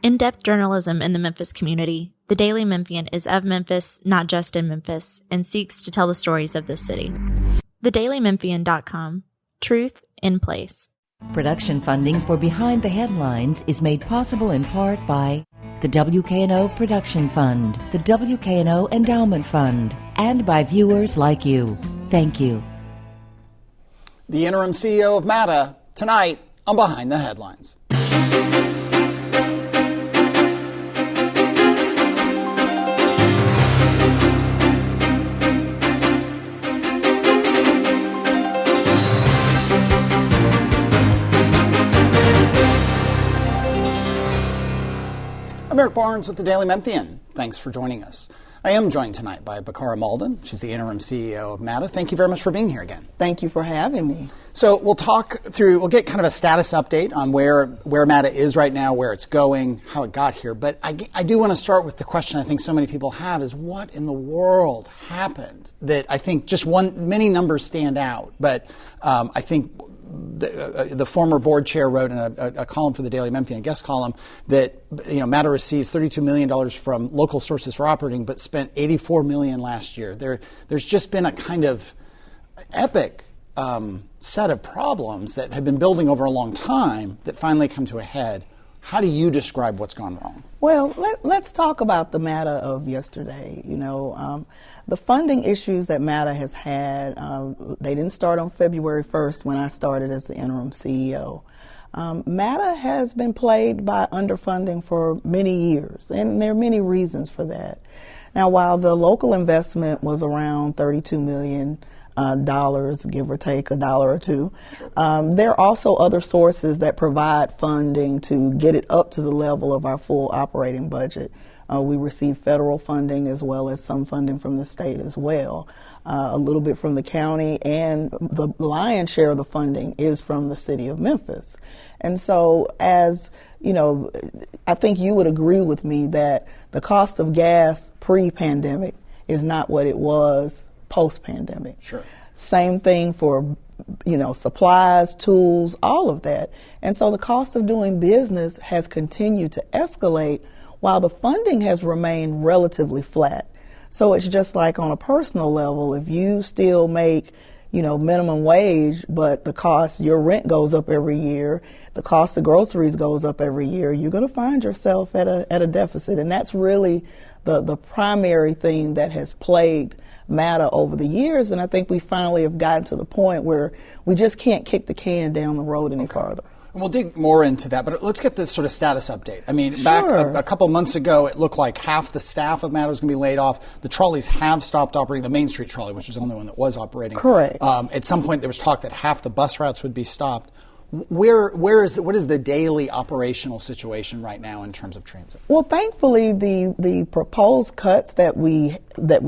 In-depth journalism in the Memphis community, the Daily Memphian is of Memphis, not just in Memphis, and seeks to tell the stories of this city. TheDailyMemphian.com. Truth in place. Production funding for Behind the Headlines is made possible in part by the WKNO Production Fund, the WKNO Endowment Fund, and by viewers like you. Thank you. The interim CEO of MATA, tonight on Behind the Headlines. I'm Eric Barnes with the Daily Memphian. Thanks for joining us. I am joined tonight by Bacarra Mauldin. She's the interim CEO of MATA. Thank you very much for being here again. Thank you for having me. So we'll get kind of a status update on where MATA is right now, where it's going, how it got here. But I do want to start with the question I think so many people have is what in the world happened that I think many numbers stand out. But I think the former board chair wrote in a column for the Daily Memphian, a guest column, that MATA receives $32 million from local sources for operating, but spent $84 million last year. There's just been a kind of epic set of problems that have been building over a long time that finally come to a head. How do you describe what's gone wrong? Well, let's talk about the MATA of yesterday. The funding issues that MATA has had, they didn't start on February 1st when I started as the interim CEO. MATA has been plagued by underfunding for many years, and there are many reasons for that. Now, while the local investment was around $32 million, give or take a dollar or two, sure. There are also other sources that provide funding to get it up to the level of our full operating budget. We receive federal funding as well as some funding from the state as well, a little bit from the county, and the lion's share of the funding is from the city of Memphis. And so, as you know, I think you would agree with me that the cost of gas pre-pandemic is not what it was post-pandemic. Sure. Same thing for supplies, tools, all of that. And so the cost of doing business has continued to escalate while the funding has remained relatively flat. So it's just like on a personal level, if you still make, minimum wage, but your rent goes up every year, the cost of groceries goes up every year, you're going to find yourself at a deficit. And that's really the primary thing that has plagued MATA over the years. And I think we finally have gotten to the point where we just can't kick the can down the road any farther. And we'll dig more into that, but let's get this sort of status update. I mean, sure. Back a couple months ago, it looked like half the staff of MATA was going to be laid off. The trolleys have stopped operating, the Main Street Trolley, which is the only one that was operating. Correct. At some point, there was talk that half the bus routes would be stopped. What is the daily operational situation right now in terms of transit? Well, thankfully, the proposed cuts that we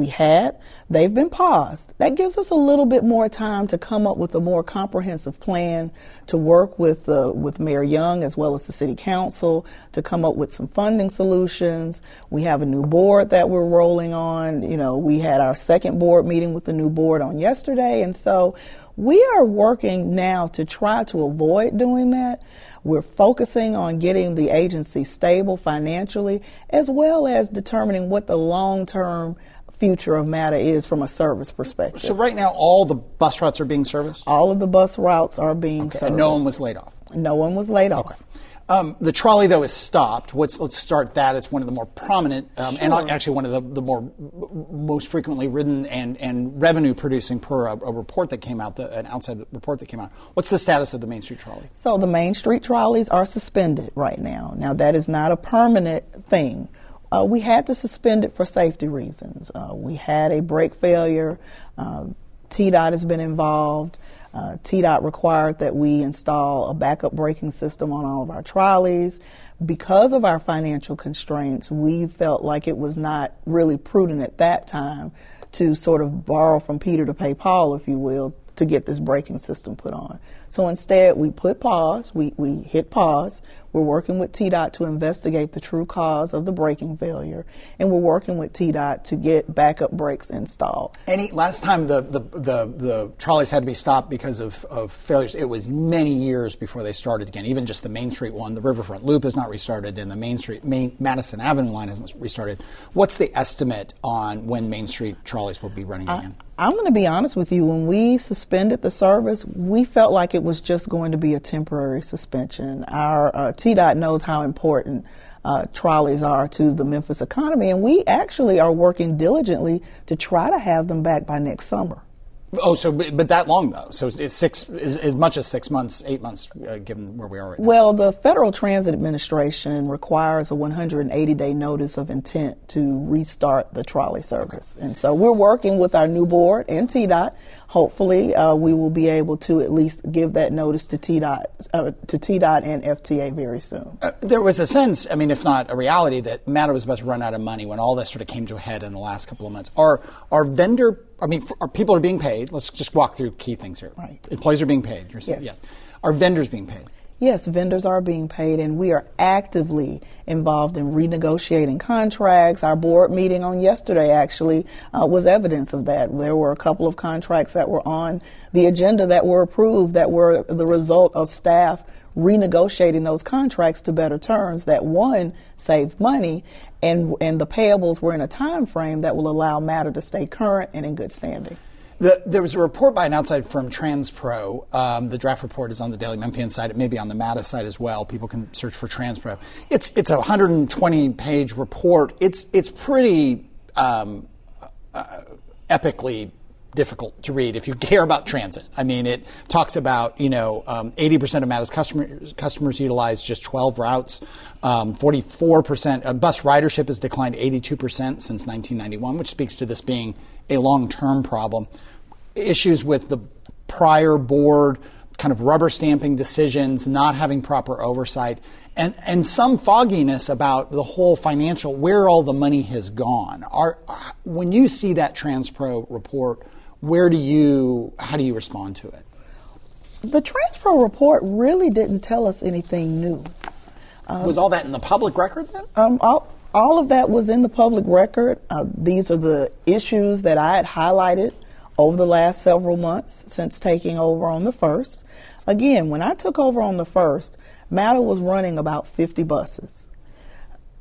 had, they've been paused. That gives us a little bit more time to come up with a more comprehensive plan to work with Mayor Young as well as the City Council to come up with some funding solutions. We have a new board that we're rolling on. We had our second board meeting with the new board on yesterday, and so we are working now to try to avoid doing that. We're focusing on getting the agency stable financially, as well as determining what the long-term future of MATA is from a service perspective. So right now, all the bus routes are being serviced? All of the bus routes are being serviced. And no one was laid off? No one was laid off. Okay. The trolley, though, is stopped. Let's start that. It's one of the more prominent sure. and actually one of the most frequently ridden and revenue producing per a report that came out, an outside report that came out. What's the status of the Main Street Trolley? So the Main Street Trolleys are suspended right now. Now, that is not a permanent thing. We had to suspend it for safety reasons. We had a brake failure. TDOT has been involved. TDOT required that we install a backup braking system on all of our trolleys. Because of our financial constraints, we felt like it was not really prudent at that time to sort of borrow from Peter to pay Paul, if you will, to get this braking system put on. So instead, we put pause. We hit pause. We're working with TDOT to investigate the true cause of the braking failure, and we're working with TDOT to get backup brakes installed. Last time the trolleys had to be stopped because of failures, it was many years before they started again. Even just the Main Street one, the Riverfront Loop is not restarted, and the Madison Avenue line hasn't restarted. What's the estimate on when Main Street trolleys will be running again? I'm going to be honest with you. When we suspended the service, we felt like it was just going to be a temporary suspension. Our TDOT knows how important trolleys are to the Memphis economy, and we actually are working diligently to try to have them back by next summer. Oh, but that long though? So it's as much as 6 months, 8 months, given where we are right now. Well, the Federal Transit Administration requires a 180-day notice of intent to restart the trolley service, and so we're working with our new board and TDOT. Hopefully, we will be able to at least give that notice to TDOT and FTA very soon. There was a sense, I mean, if not a reality, that MATA was about to run out of money when all this sort of came to a head in the last couple of months. Are people are being paid? Let's just walk through key things here. Right. Employees are being paid. You're saying, yes. Yeah. Are vendors being paid? Yes, vendors are being paid, and we are actively involved in renegotiating contracts. Our board meeting on yesterday actually was evidence of that. There were a couple of contracts that were on the agenda that were approved that were the result of staff renegotiating those contracts to better terms that, one, saved money, and the payables were in a time frame that will allow MATA to stay current and in good standing. There was a report by an outside firm, TransPro. The draft report is on the Daily Memphian site. It may be on the MATA site as well. People can search for TransPro. It's a 120-page report. It's pretty epically difficult to read if you care about transit. I mean, it talks about 80% of MATA's customers utilize just 12 routes. 44% bus ridership has declined 82% since 1991, which speaks to this being a long-term problem. Issues with the prior board kind of rubber stamping decisions, not having proper oversight, and some fogginess about the whole financial, where all the money has gone. When you see that TransPro report, how do you respond to it? The TransPro report really didn't tell us anything new. Was all that in the public record then? All of that was in the public record. These are the issues that I had highlighted over the last several months since taking over on the 1st. Again, when I took over on the 1st, MATA was running about 50 buses.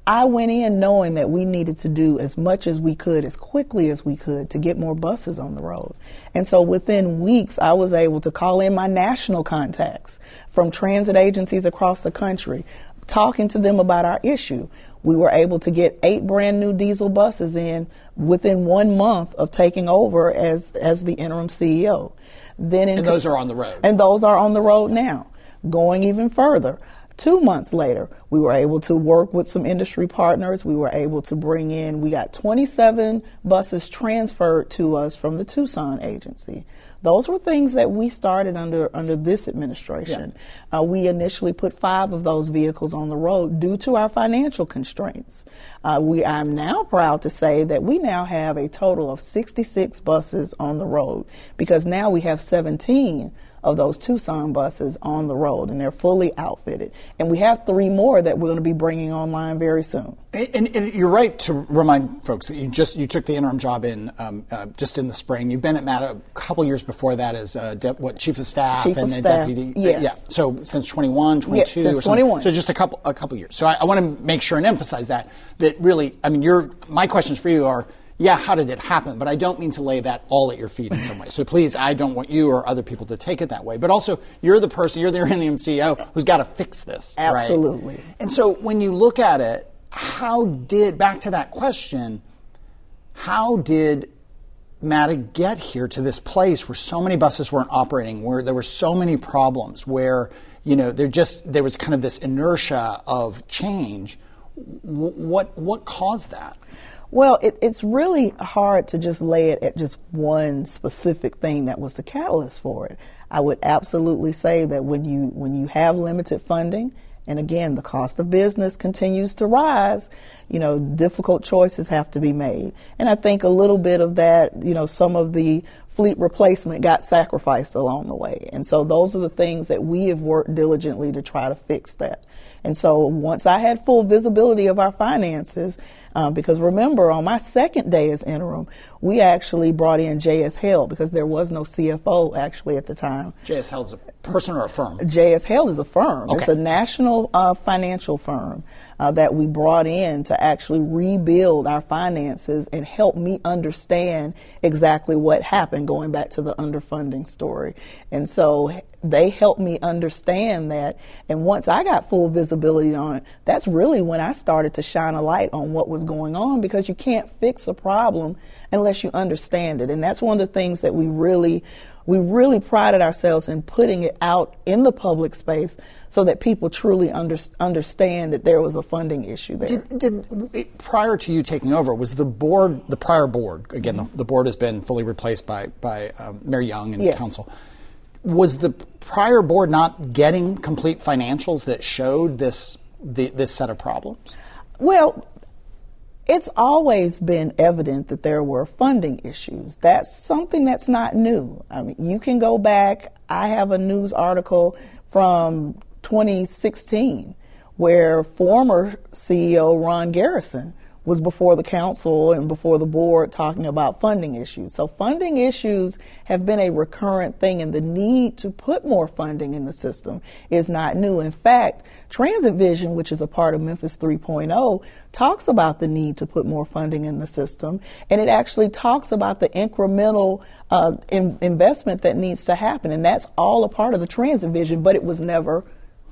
I went in knowing that we needed to do as much as we could, as quickly as we could, to get more buses on the road. And so within weeks, I was able to call in my national contacts from transit agencies across the country, talking to them about our issue. We were able to get 8 brand new diesel buses in within 1 month of taking over as the interim CEO. And those are on the road. And those are on the road now. Going even further, 2 months later, we were able to work with some industry partners. We were able to we got 27 buses transferred to us from the Tucson agency. Those were things that we started under this administration. Yeah. We initially put 5 of those vehicles on the road due to our financial constraints. I'm now proud to say that we now have a total of 66 buses on the road, because now we have 17 of those Tucson buses on the road, and they're fully outfitted. And we have 3 more that we're going to be bringing online very soon. And you're right to remind folks that you took the interim job in just in the spring. You've been at MATA a couple years before that as chief of staff and deputy. Yes. Yeah. So since 21, 22, yes, since or something. 21. So just a couple years. So I want to make sure and emphasize that really. I mean, my questions for you are. Yeah, how did it happen? But I don't mean to lay that all at your feet in some way. So please, I don't want you or other people to take it that way. But also, you're the interim CEO who's got to fix this. Absolutely. Right? And so when you look at it, back to that question, how did MATA get here to this place where so many buses weren't operating, where there were so many problems, where there was kind of this inertia of change? What caused that? Well, it's really hard to just lay it at just one specific thing that was the catalyst for it. I would absolutely say that when you have limited funding, and again, the cost of business continues to rise, difficult choices have to be made. And I think a little bit of that, some of the fleet replacement got sacrificed along the way. And so those are the things that we have worked diligently to try to fix that. And so once I had full visibility of our finances, because remember, on my second day as interim, we actually brought in J.S. Held because there was no CFO actually at the time. J.S. Held is a person or a firm? J.S. Held is a firm. Okay. It's a national financial firm that we brought in to actually rebuild our finances and help me understand exactly what happened, going back to the underfunding story. And so they helped me understand that. And once I got full visibility on it, that's really when I started to shine a light on what was going on, because you can't fix a problem unless you understand it. And that's one of the things that we really prided ourselves in putting it out in the public space so that people truly understand that there was a funding issue there. Prior to you taking over, was the prior board, again, the board has been fully replaced by Mayor Young and Yes. council, was the prior board not getting complete financials that showed this set of problems? Well, it's always been evident that there were funding issues. That's something that's not new. I mean, you can go back. I have a news article from 2016 where former CEO Ron Garrison was before the council and before the board talking about funding issues. So funding issues have been a recurrent thing, and the need to put more funding in the system is not new. In fact, Transit Vision, which is a part of Memphis 3.0, talks about the need to put more funding in the system, and it actually talks about the incremental investment that needs to happen, and that's all a part of the Transit Vision, but it was never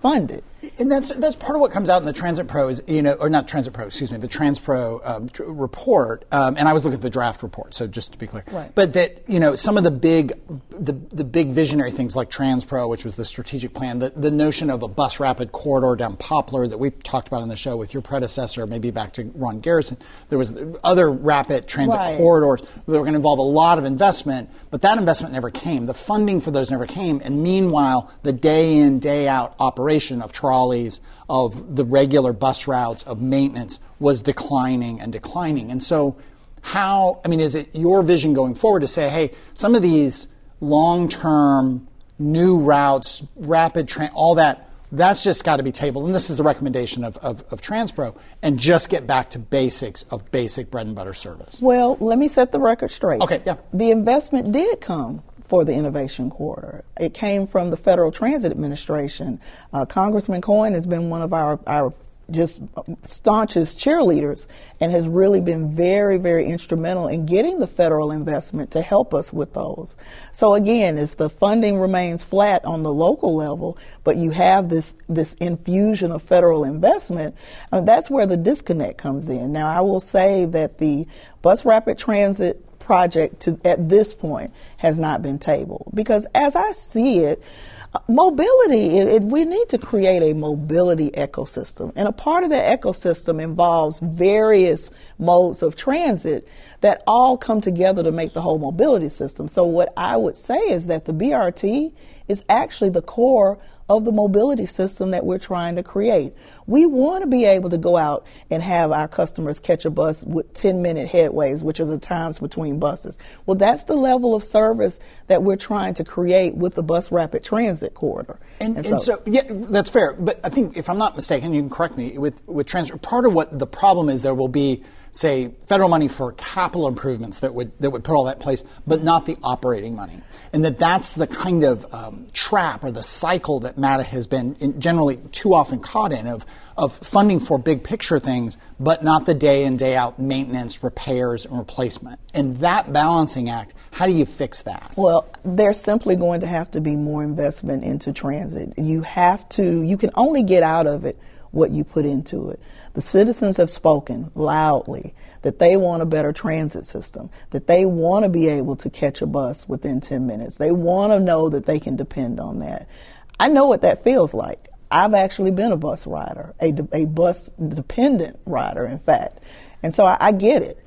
funded. And that's part of what comes out in the Transit Pro is, or not Transit Pro, excuse me, the TransPro report. And I was looking at the draft report, so just to be clear. Right. But that, some of the big visionary things like TransPro, which was the strategic plan, the notion of a bus rapid corridor down Poplar that we talked about on the show with your predecessor, maybe back to Ron Garrison. There was other rapid transit Right. corridors that were going to involve a lot of investment, but that investment never came. The funding for those never came. And meanwhile, the day in, day out operation of trolleys, of the regular bus routes, of maintenance was declining and declining. And so is it your vision going forward to say, hey, some of these long-term new routes, rapid train, all that's just got to be tabled. And this is the recommendation of TransPro, and just get back to basics of basic bread and butter service. Well, let me set the record straight. Okay, yeah. The investment did come for the Innovation Corridor. It came from the Federal Transit Administration. Congressman Coyne has been one of our just staunchest cheerleaders and has really been very, very instrumental in getting the federal investment to help us with those. So again, as the funding remains flat on the local level, but you have this infusion of federal investment, that's where the disconnect comes in. Now, I will say that the Bus Rapid Transit project at this point has not been tabled, because as I see it, mobility, we need to create a mobility ecosystem, and a part of that ecosystem involves various modes of transit that all come together to make the whole mobility system. So what I would say is that the BRT is actually the core of the mobility system that we're trying to create. We want to be able to go out and have our customers catch a bus with 10-minute headways, which are the times between buses. Well, that's the level of service that we're trying to create with the Bus Rapid Transit Corridor. And so, yeah, that's fair. But I think, if I'm not mistaken, you can correct me, with transit, part of what the problem is, there will be, say, federal money for capital improvements that would put all that in place, but not the operating money. And that's the kind of trap or the cycle that MATA has been generally too often caught in, of funding for big picture things, but not the day in, day out maintenance, repairs, and replacement. And that balancing act, how do you fix that? Well, there's simply going to have to be more investment into transit. You can only get out of it what you put into it. The citizens have spoken loudly that they want a better transit system, that they want to be able to catch a bus within 10 minutes. They want to know that they can depend on that. I know what that feels like. I've actually been a bus rider, a bus dependent rider, in fact. And so I get it.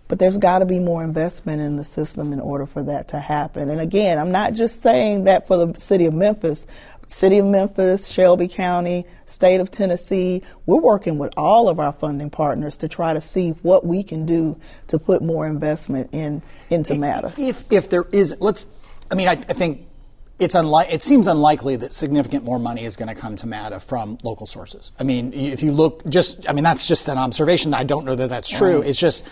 But there's got to be more investment in the system in order for that to happen. And again, I'm not just saying that for the city of Memphis. City of Memphis, Shelby County, State of Tennessee, we're working with all of our funding partners to try to see what we can do to put more investment into MATA. If there is, I think it seems unlikely that significant more money is going to come to MATA from local sources. I mean, if you look that's just an observation. I don't know that that's true. It's just,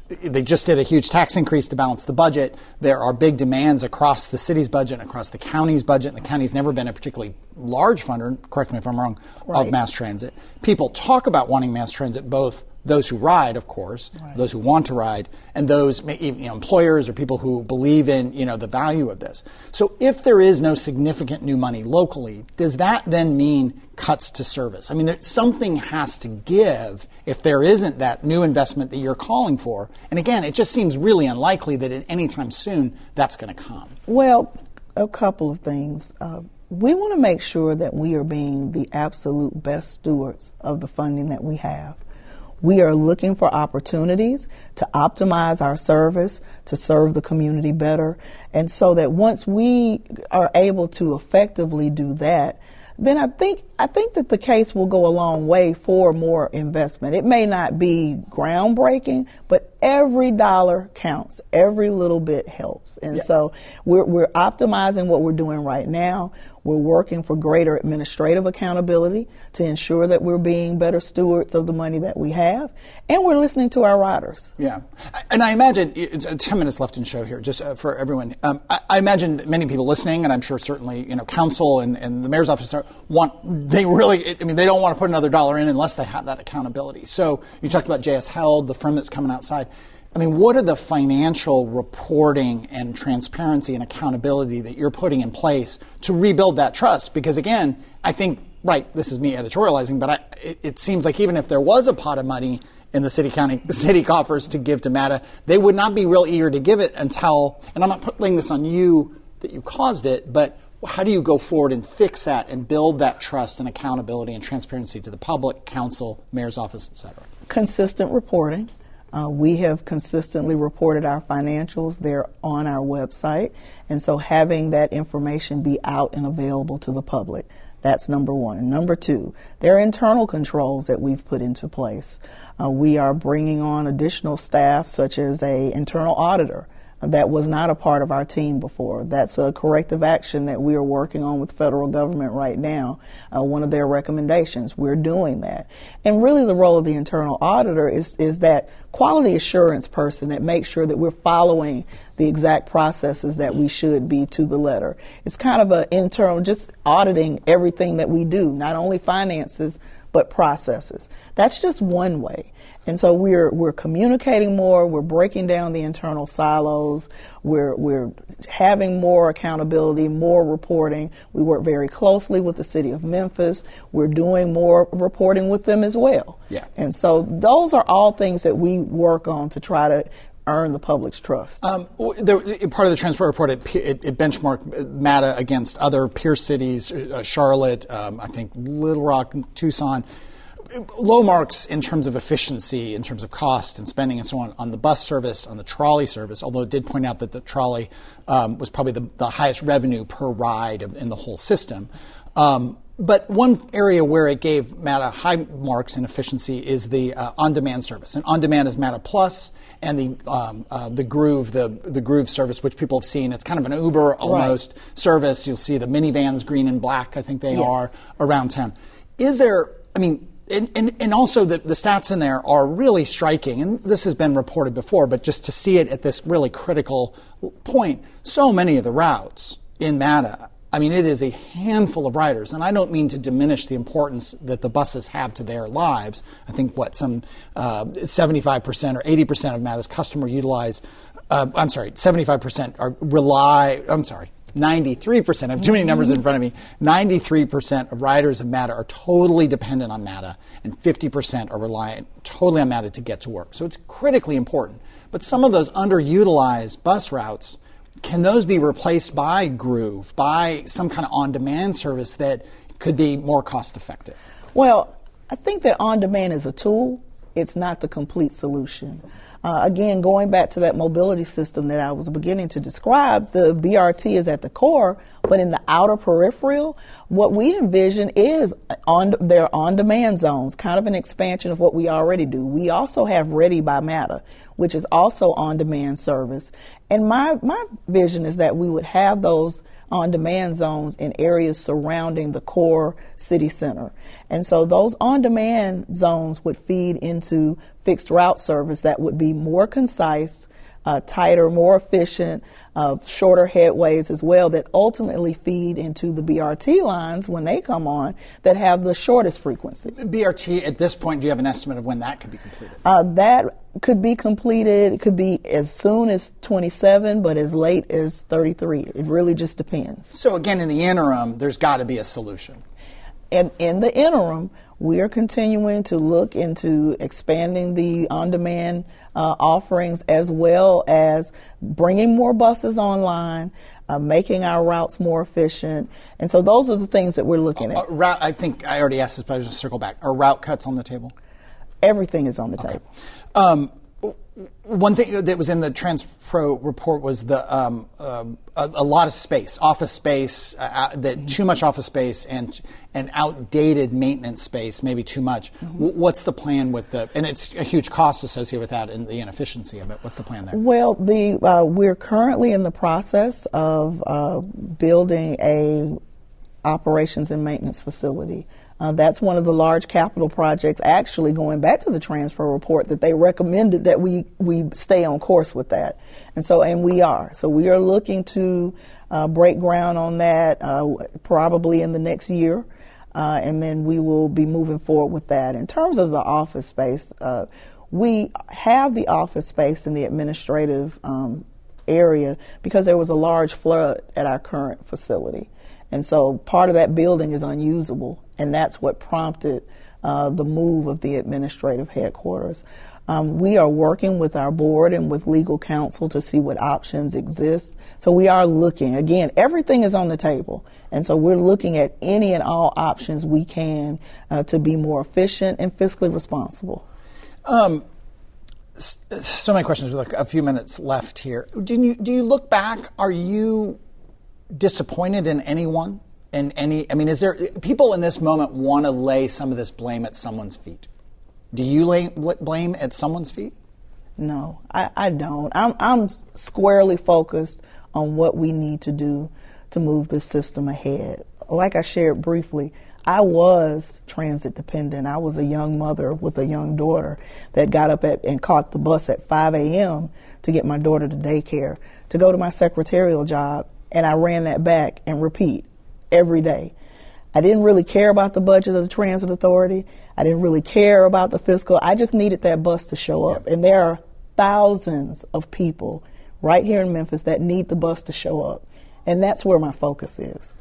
they just did a huge tax increase to balance the budget. There are big demands across the city's budget and across the county's budget. And the county's never been a particularly large funder, correct me if I'm wrong, of mass transit. People talk about wanting mass transit, both those who ride, of course, those who want to ride, and those employers or people who believe in the value of this. So if there is no significant new money locally, does that then mean cuts to service? I mean, something has to give if there isn't that new investment that you're calling for. And again, it just seems really unlikely that at any time soon that's going to come. Well, a couple of things. We want to make sure that we are being the absolute best stewards of the funding that we have. We are looking for opportunities to optimize our service, to serve the community better. And so that once we are able to effectively do that, then I think that the case will go a long way for more investment. It may not be groundbreaking, but every dollar counts. Every little bit helps. And so we're optimizing what we're doing right now. We're working for greater administrative accountability to ensure that we're being better stewards of the money that we have, and we're listening to our riders. Yeah. And I imagine, 10 minutes left in the show here, just for everyone. I imagine many people listening, and I'm sure certainly, council and the mayor's office they don't want to put another dollar in unless they have that accountability. So you talked about JS Held, the firm that's coming outside. I mean, what are the financial reporting and transparency and accountability that you're putting in place to rebuild that trust? Because again, I think, this is me editorializing, but it seems like even if there was a pot of money in the city coffers to give to MATA, they would not be real eager to give it until, and I'm not putting this on you that you caused it, but how do you go forward and fix that and build that trust and accountability and transparency to the public, council, mayor's office, et cetera? Consistent reporting. We have consistently reported our financials. They're on our website. And so having that information be out and available to the public, that's number one. Number two, there are internal controls that we've put into place. We are bringing on additional staff, such as an internal auditor. That was not a part of our team before. That's a corrective action that we are working on with the federal government right now. One of their recommendations, we're doing that. And really the role of the internal auditor is that quality assurance person that makes sure that we're following the exact processes that we should be to the letter. It's kind of an internal, just auditing everything that we do, not only finances, but processes. That's just one way. And so we're communicating more, we're breaking down the internal silos, we're having more accountability, more reporting. We work very closely with the city of Memphis. We're doing more reporting with them as well. Yeah. And so those are all things that we work on to try to earn the public's trust. Part of the transport report, it benchmarked MATA against other peer cities, Charlotte, I think Little Rock, Tucson. Low marks in terms of efficiency, in terms of cost and spending and so on the bus service, on the trolley service, although it did point out that the trolley was probably the highest revenue per ride in the whole system. But one area where it gave MATA high marks in efficiency is the on-demand service. And on-demand is MATA Plus and the Groove service, which people have seen. It's kind of an Uber almost service. You'll see the minivans, green and black, I think they are, around town. Is there, and also the stats in there are really striking, and this has been reported before, but just to see it at this really critical point, so many of the routes in MATA, it is a handful of riders, and I don't mean to diminish the importance that the buses have to their lives. I think some 75% or 80% of MATA's customer utilize, 75% are rely, 93%, I have too many numbers in front of me, 93% of riders of MATA are totally dependent on MATA, and 50% are reliant totally on MATA to get to work. So it's critically important. But some of those underutilized bus routes, can those be replaced by Groove, by some kind of on-demand service that could be more cost-effective? Well, I think that on-demand is a tool. It's not the complete solution. Again, going back to that mobility system that I was beginning to describe, the BRT is at the core, but in the outer peripheral, what we envision is their on-demand zones, kind of an expansion of what we already do. We also have Ready by MATA, which is also on-demand service. And my vision is that we would have those on-demand zones in areas surrounding the core city center. And so those on-demand zones would feed into fixed route service that would be more concise, tighter, more efficient, shorter headways as well, that ultimately feed into the BRT lines when they come on that have the shortest frequency. BRT, at this point, do you have an estimate of when that could be completed? That could be completed. It could be as soon as 27, but as late as 33. It really just depends. So again, in the interim, there's got to be a solution. And in the interim, we are continuing to look into expanding the on-demand offerings, as well as bringing more buses online, making our routes more efficient. And so those are the things that we're looking at. I think I already asked this, but I was going to circle back. Are route cuts on the table? Everything is on the table. One thing that was in the TransPro report was a lot of space, office space, too much office space and outdated maintenance space, maybe too much. What's the plan with and it's a huge cost associated with that and the inefficiency of it. What's the plan there? Well, we're currently in the process of building a operations and maintenance facility. That's one of the large capital projects, actually going back to the TransPro report, that they recommended that we stay on course with that. And we are. So we are looking to break ground on that probably in the next year. And then we will be moving forward with that. In terms of the office space, we have the office space in the administrative area because there was a large flood at our current facility. And so part of that building is unusable, and that's what prompted the move of the administrative headquarters. We are working with our board and with legal counsel to see what options exist. So we are looking. Again, everything is on the table. And so we're looking at any and all options we can to be more efficient and fiscally responsible. So many questions with a few minutes left here. Do you look back? Are you disappointed in anyone? Is there people in this moment want to lay some of this blame at someone's feet? Do you lay blame at someone's feet? No, I don't. I'm squarely focused on what we need to do to move this system ahead. Like I shared briefly, I was transit dependent. I was a young mother with a young daughter that got up and caught the bus at 5 a.m. to get my daughter to daycare, to go to my secretarial job, and I ran that back and repeat every day. I didn't really care about the budget of the transit authority. I didn't really care about the fiscal. I just needed that bus to show up. And there are thousands of people right here in Memphis that need the bus to show up. And that's where my focus is.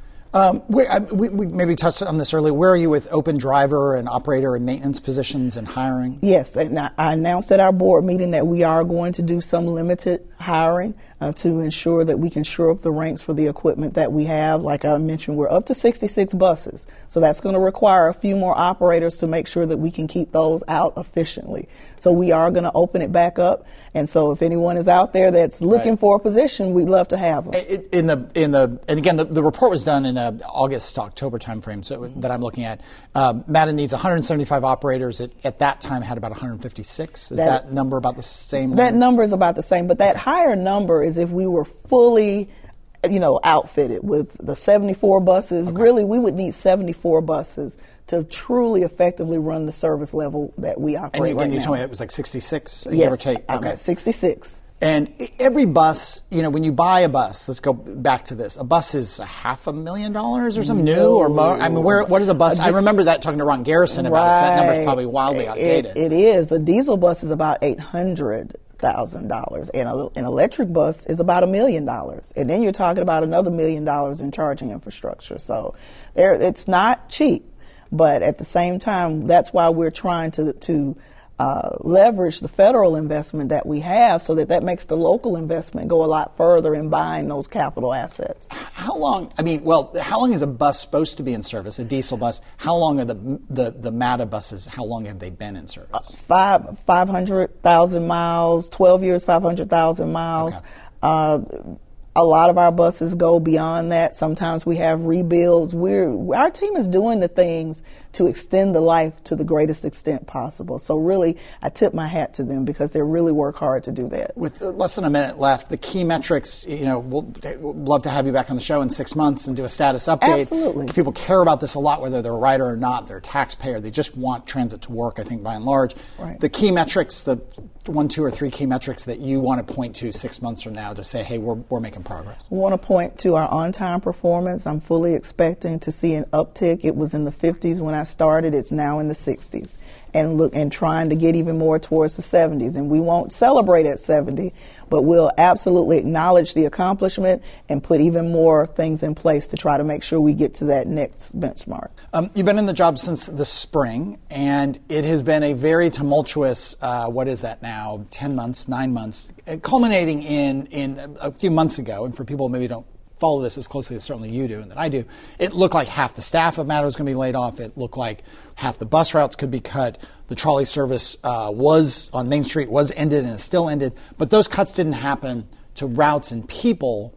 We maybe touched on this earlier. Where are you with open driver and operator and maintenance positions and hiring? Yes, and I announced at our board meeting that we are going to do some limited hiring to ensure that we can shore up the ranks for the equipment that we have. Like I mentioned, we're up to 66 buses. So that's going to require a few more operators to make sure that we can keep those out efficiently. So we are going to open it back up. And so if anyone is out there that's looking for a position, we'd love to have them. And again, the report was done in August to October timeframe that I'm looking at. MATA needs 175 operators. At that time had about 156. Is that number about the same? That number is about the same, but that higher number is if we were fully outfitted with the 74 buses. Okay. Really, we would need 74 buses to truly effectively run the service level that we operate right now. And you told me it was like 66, yes, give or take. I'm at 66. And every bus, when you buy a bus, let's go back to this. A bus is $500,000 or something new or more. I mean, what is a bus? I remember that talking to Ron Garrison about it. So that number is probably wildly outdated. It is. A diesel bus is about $800,000, and an electric bus is about $1 million. And then you're talking about another $1 million in charging infrastructure. So it's not cheap. But at the same time, that's why we're trying to leverage the federal investment that we have so that makes the local investment go a lot further in buying those capital assets. How long is a bus supposed to be in service, a diesel bus? How long are the MATA buses, how long have they been in service? 500,000 miles, 12 years, 500,000 miles. Okay. A lot of our buses go beyond that. Sometimes we have rebuilds. Our team is doing the things to extend the life to the greatest extent possible. So really, I tip my hat to them because they really work hard to do that. With less than a minute left, the key metrics, we'll love to have you back on the show in 6 months and do a status update. Absolutely. People care about this a lot, whether they're a rider or not. They're a taxpayer. They just want transit to work, I think, by and large. Right. The key metrics, the 1, 2, or 3 key metrics that you want to point to 6 months from now to say, hey, we're making progress. We want to point to our on-time performance. I'm fully expecting to see an uptick. It was in the 50s when I started. It's now in the 60s. And trying to get even more towards the 70s. And we won't celebrate at 70, but we'll absolutely acknowledge the accomplishment and put even more things in place to try to make sure we get to that next benchmark. You've been in the job since the spring, and it has been a very tumultuous, 10 months, 9 months, culminating in a few months ago, and for people who maybe don't follow this as closely as certainly you do and that I do, it looked like half the staff of MATA was going to be laid off. It looked like half the bus routes could be cut. The trolley service was on Main Street, was ended and is still ended. But those cuts didn't happen to routes and people.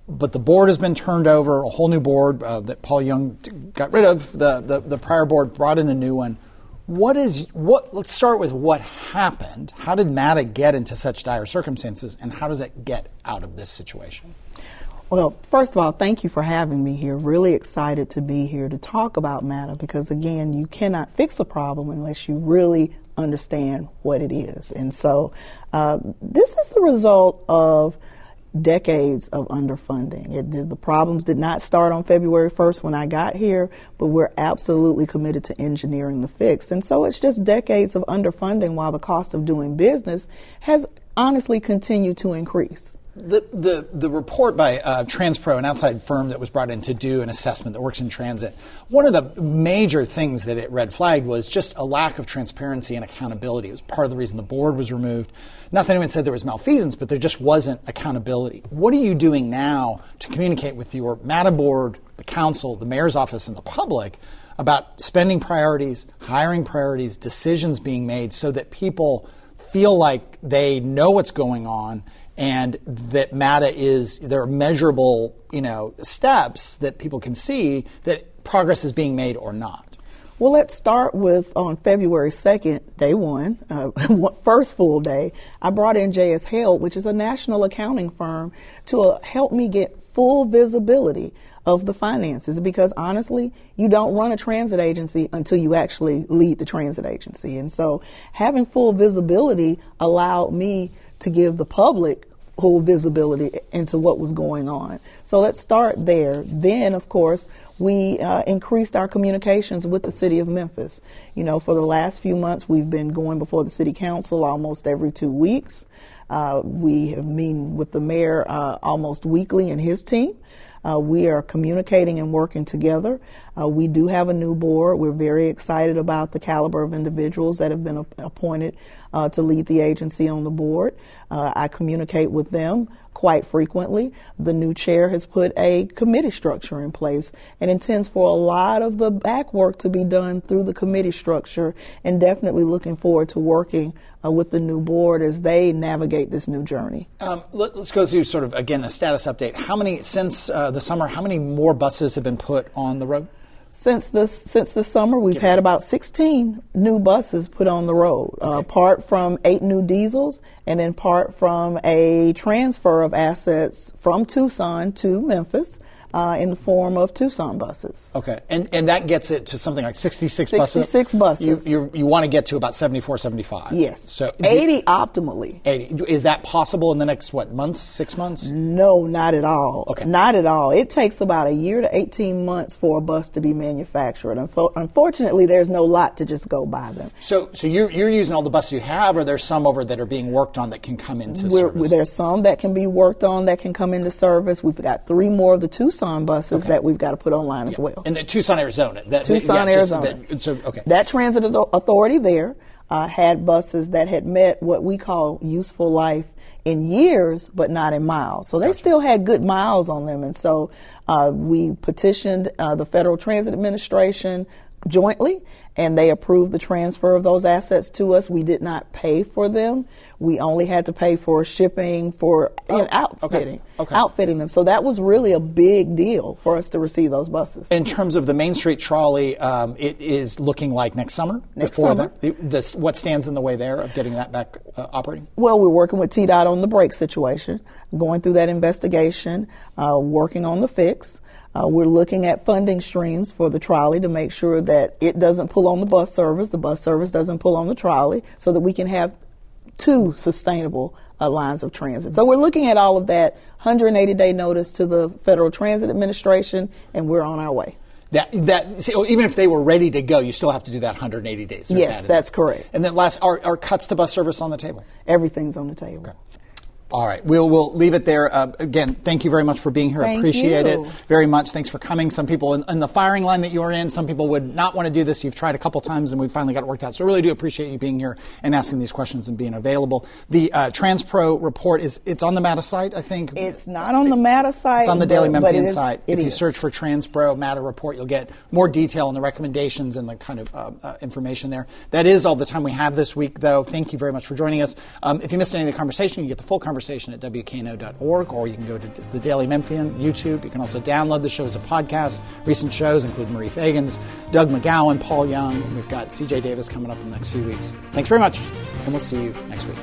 But the board has been turned over, a whole new board that Paul Young got rid of. The prior board brought in a new one. Let's start with what happened. How did MATA get into such dire circumstances, and how does it get out of this situation? Well, first of all, thank you for having me here. Really excited to be here to talk about MATA because, again, you cannot fix a problem unless you really understand what it is. And so this is the result of decades of underfunding. The problems did not start on February 1st when I got here, but we're absolutely committed to engineering the fix. And so it's just decades of underfunding while the cost of doing business has honestly continued to increase. The report by Transpro, an outside firm that was brought in to do an assessment that works in transit, one of the major things that it red flagged was just a lack of transparency and accountability. It was part of the reason the board was removed. Not that anyone said there was malfeasance, but there just wasn't accountability. What are you doing now to communicate with your MATA board, the council, the mayor's office, and the public about spending priorities, hiring priorities, decisions being made so that people feel like they know what's going on and that MATA there are measurable, steps that people can see that progress is being made or not? Well, let's start with on February 2nd, day one, first full day, I brought in J.S. Held, which is a national accounting firm, to help me get full visibility of the finances, because honestly, you don't run a transit agency until you actually lead the transit agency. And so having full visibility allowed me to give the public full visibility into what was going on. So let's start there. Then, of course, we increased our communications with the city of Memphis. For the last few months, we've been going before the city council almost every 2 weeks. We have meeting with the mayor almost weekly and his team. We are communicating and working together. We do have a new board. We're very excited about the caliber of individuals that have been appointed to lead the agency on the board. I communicate with them quite frequently. The new chair has put a committee structure in place and intends for a lot of the back work to be done through the committee structure, and definitely looking forward to working with the new board as they navigate this new journey. Let's go through sort of, again, a status update. Since the summer, how many more buses have been put on the road? Since the summer, we've had about 16 new buses put on the road, part from 8 new diesels, and then part from a transfer of assets from Tucson to Memphis in the form of Tucson buses. Okay, and that gets it to something like 66 buses? 66 buses. You want to get to about 74, 75? Yes. So 80 optimally. 80. Is that possible in the next, months, 6 months? No, not at all. Okay. Not at all. It takes about a year to 18 months for a bus to be manufactured. Unfortunately, there's no lot to just go buy them. So you're using all the buses you have, or there's some over that are being worked on that can come into service? There's some that can be worked on that can come into service. We've got 3 more of the Tucson buses that we've got to put online as well. And Tucson, Arizona. Arizona. Okay. That transit authority there had buses that had met what we call useful life in years, but not in miles. So they still had good miles on them. And so we petitioned the Federal Transit Administration jointly, and they approved the transfer of those assets to us. We did not pay for them. We only had to pay for shipping, for outfitting them. So that was really a big deal for us to receive those buses. In terms of the Main Street Trolley, it is looking like next summer. What stands in the way there of getting that back operating? Well, we're working with TDOT on the brake situation, going through that investigation, working on the fix. We're looking at funding streams for the trolley to make sure that it doesn't pull on the bus service doesn't pull on the trolley, so that we can have two sustainable lines of transit. So we're looking at all of that, 180-day notice to the Federal Transit Administration, and we're on our way. Even if they were ready to go, you still have to do that 180 days. Yes, that's correct. And then last, are cuts to bus service on the table? Everything's on the table. Okay. All right, we'll leave it there. Again, thank you very much for being here. I appreciate it very much. Thanks for coming. Some people in the firing line that you're in, some people would not want to do this. You've tried a couple times, and we finally got it worked out. So I really do appreciate you being here and asking these questions and being available. The TransPro report it's on the MATA site, I think. It's not on the MATA site. It's on the Daily Memphian site. If you is. search for TransPro MATA report, you'll get more detail on the recommendations and the kind of information there. That is all the time we have this week, though. Thank you very much for joining us. If you missed any of the conversation, you get the full conversation at WKNO.org, or you can go to the Daily Memphian YouTube. You can also download the show as a podcast. Recent shows include Marie Fagans, Doug McGowan, Paul Young. We've got CJ Davis coming up in the next few weeks. Thanks very much, and we'll see you next week.